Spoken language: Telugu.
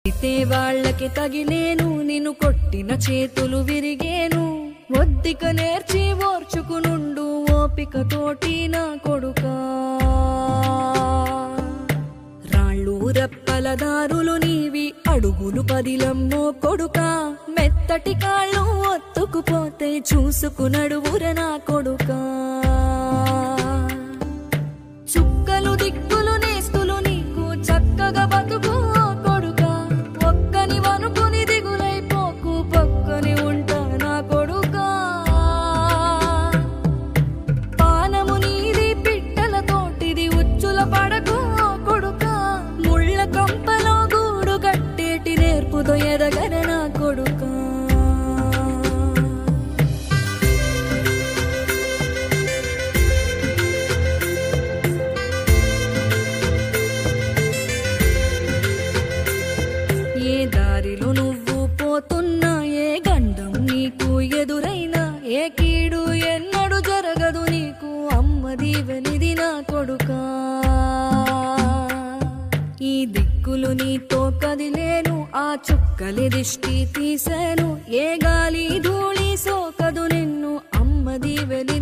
అయితే వాళ్ళకి తగిలేను, నిన్ను కొట్టిన చేతులు విరిగేను. ఒద్దిక నేర్చి ఓర్చుకునుండు ఓపికతోటి నా కొడుకా. రాళ్ళు రెప్పల దారులు నీవి, అడుగులు పదిలమ్మో కొడుకా. మెత్తటి కాళ్ళు ఒత్తుకుపోతే చూసుకునడువుర నా కొడుకా. చుక్కలు దిక్కులు నేస్తులు నీకు చక్కగా బతుకు కొడుకా. ఒక్కని వనుకుని దిగులైపోకు, పక్కని ఉంటా నా కొడుకా. పానము నీది పిట్టల తోటిది, ఉచ్చుల పడకు కొడుకా. ముళ్ళ కంపలో గూడు కట్టేటి నేర్పుతో ఎదగన నా కొడుకా. ఏ దారిలో నువ్వు పోతున్నా, ఏ గండం నీకు ఎదురైనా, ఏ కీడు ఎన్నడు జరగదు నీకు, అమ్మ దీవెనిది నా కొడుకా. ఈ దిక్కులు నీతో కదిలేను, ఆ చుక్కలి దిష్టి తీసాను. ఏ గాలి ధూళి సోకదు నిన్ను, అమ్మ దీవెని